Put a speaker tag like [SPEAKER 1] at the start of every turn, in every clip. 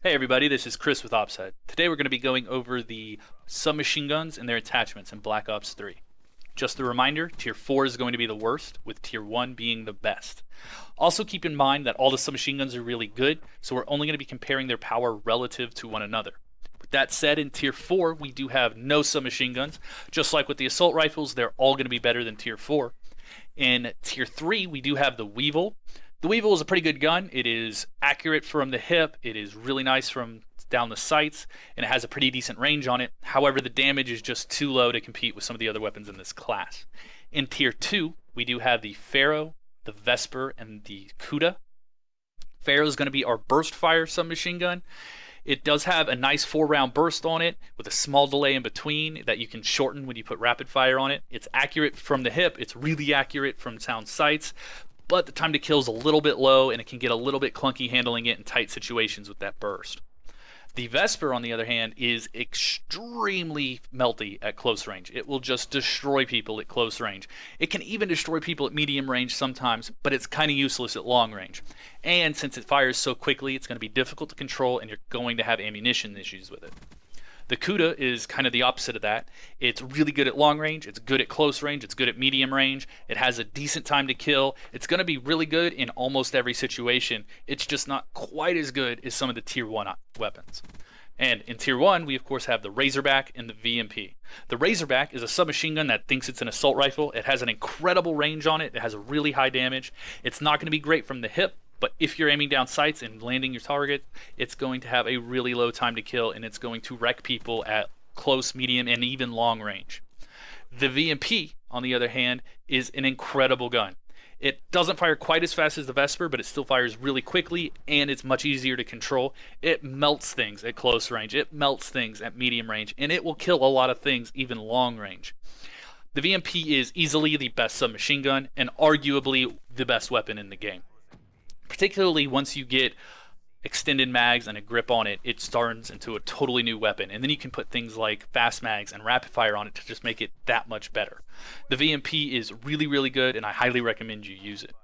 [SPEAKER 1] Hey everybody, this is Chris with OpsHead. Today we're going to be going over the submachine guns and their attachments in Black Ops 3. Just a reminder, Tier 4 is going to be the worst, with Tier 1 being the best. Also keep in mind that all the submachine guns are really good, so we're only going to be comparing their power relative to one another. With that said, in Tier 4 we do have no submachine guns. Just like with the assault rifles, they're all going to be better than Tier 4. In Tier 3 we do have the Weevil. The Weevil is a pretty good gun. It is accurate from the hip, it is really nice from down the sights, and it has a pretty decent range on it. However, the damage is just too low to compete with some of the other weapons in this class. In Tier 2, we do have the Pharaoh, the Vesper, and the Kuda. Pharaoh is going to be our burst fire submachine gun. It does have a nice 4-round burst on it with a small delay in between that you can shorten when you put rapid fire on it. It's accurate from the hip, it's really accurate from sound sights, but the time to kill is a little bit low and it can get a little bit clunky handling it in tight situations with that burst. The Vesper, on the other hand, is extremely melty at close range. It will just destroy people at close range. It can even destroy people at medium range sometimes, but it's kind of useless at long range. And since it fires so quickly, it's going to be difficult to control and you're going to have ammunition issues with it. The Kuda is kind of the opposite of that. It's really good at long range, it's good at close range, it's good at medium range, it has a decent time to kill. It's going to be really good in almost every situation. It's just not quite as good as some of the Tier 1 weapons. And in Tier 1, we of course have the Razorback and the VMP. The Razorback is a submachine gun that thinks it's an assault rifle. It has an incredible range on it, it has a really high damage. It's not going to be great from the hip, but if you're aiming down sights and landing your target, it's going to have a really low time to kill and it's going to wreck people at close, medium, and even long range. The VMP, on the other hand, is an incredible gun. It doesn't fire quite as fast as the Vesper, but it still fires really quickly and it's much easier to control. It melts things at close range, it melts things at medium range, and it will kill a lot of things even long range. The VMP is easily the best submachine gun and arguably the best weapon in the game. Particularly once you get extended mags and a grip on it, it turns into a totally new weapon. And then you can put things like fast mags and rapid fire on it to just make it that much better. The VMP is really, really good, and I highly recommend you use it.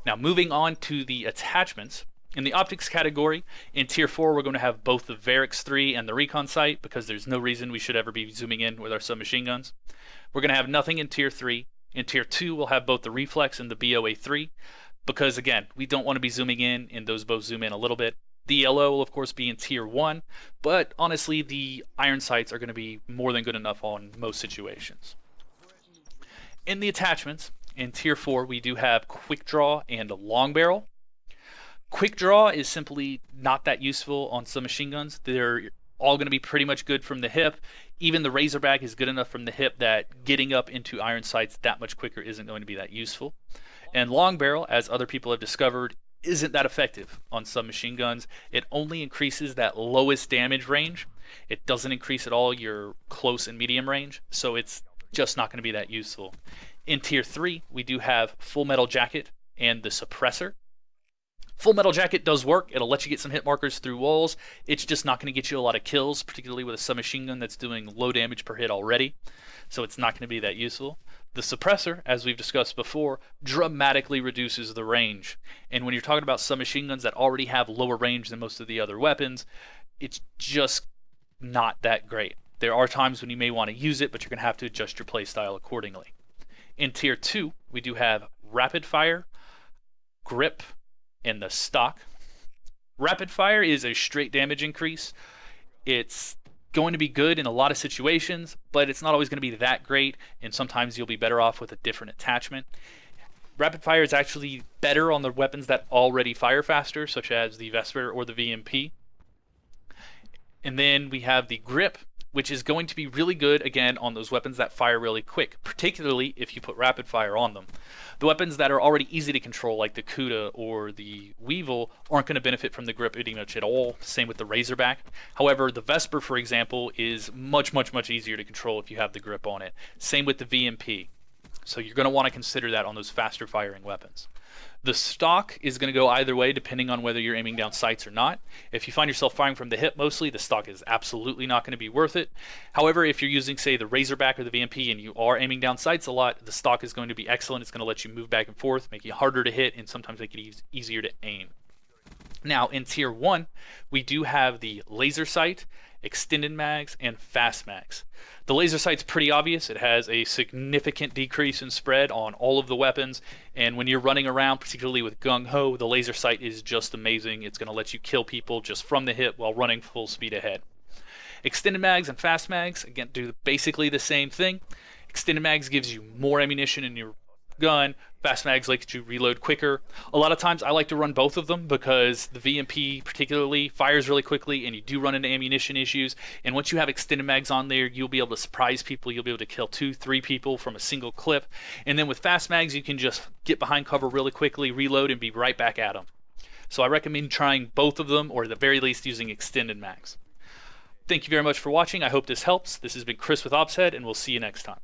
[SPEAKER 1] Now, moving on to the attachments. In the optics category, in Tier 4, we're going to have both the Varix 3 and the Recon Sight because there's no reason we should ever be zooming in with our submachine guns. We're going to have nothing in Tier 3. In Tier 2, we'll have both the Reflex and the BOA3. Because again, we don't want to be zooming in, and those both zoom in a little bit. The yellow will of course be in Tier 1, but honestly the iron sights are going to be more than good enough on most situations. In the attachments, in Tier 4 we do have Quick Draw and Long Barrel. Quick Draw is simply not that useful on submachine guns. They're all going to be pretty much good from the hip. Even the Razorback is good enough from the hip that getting up into iron sights that much quicker isn't going to be that useful. And long barrel, as other people have discovered, isn't that effective on submachine guns. It only increases that lowest damage range. It doesn't increase at all your close and medium range, so it's just not going to be that useful. In Tier 3, we do have Full Metal Jacket and the Suppressor. Full Metal Jacket does work. It'll let you get some hit markers through walls. It's just not going to get you a lot of kills, particularly with a submachine gun that's doing low damage per hit already. So it's not going to be that useful. The Suppressor, as we've discussed before, dramatically reduces the range. And when you're talking about submachine guns that already have lower range than most of the other weapons, it's just not that great. There are times when you may want to use it, but you're going to have to adjust your playstyle accordingly. In Tier 2, we do have Rapid Fire, Grip, and the Stock. Rapid Fire is a straight damage increase. It's going to be good in a lot of situations, but it's not always going to be that great, and sometimes you'll be better off with a different attachment. Rapid fire is actually better on the weapons that already fire faster, such as the Vesper or the VMP. And then we have the Grip, which is going to be really good, again, on those weapons that fire really quick, particularly if you put rapid fire on them. The weapons that are already easy to control, like the Kuda or the Weevil, aren't going to benefit from the Grip pretty much at all. Same with the Razorback. However, the Vesper, for example, is much, much, much easier to control if you have the Grip on it. Same with the VMP. So you're going to want to consider that on those faster firing weapons. The Stock is going to go either way depending on whether you're aiming down sights or not. If you find yourself firing from the hip mostly, the Stock is absolutely not going to be worth it. However, if you're using, say, the Razorback or the VMP and you are aiming down sights a lot, the Stock is going to be excellent. It's going to let you move back and forth, make you harder to hit, and sometimes make it easier to aim. Now, in Tier 1, we do have the laser sight, extended mags, and fast mags. The laser sight's pretty obvious. It has a significant decrease in spread on all of the weapons, and when you're running around, particularly with Gung Ho, the laser sight is just amazing. It's going to let you kill people just from the hip while running full speed ahead. Extended mags and fast mags, again, do basically the same thing. Extended mags gives you more ammunition in your gun. Fast mags let you reload quicker. A lot of times I like to run both of them because the VMP particularly fires really quickly and you do run into ammunition issues. And once you have extended mags on there, you'll be able to surprise people. You'll be able to kill 2-3 people from a single clip. And then with fast mags, you can just get behind cover really quickly, reload, and be right back at them. So I recommend trying both of them, or at the very least using extended mags. Thank you very much for watching. I hope this helps. This has been Chris with OpsHead, and we'll see you next time.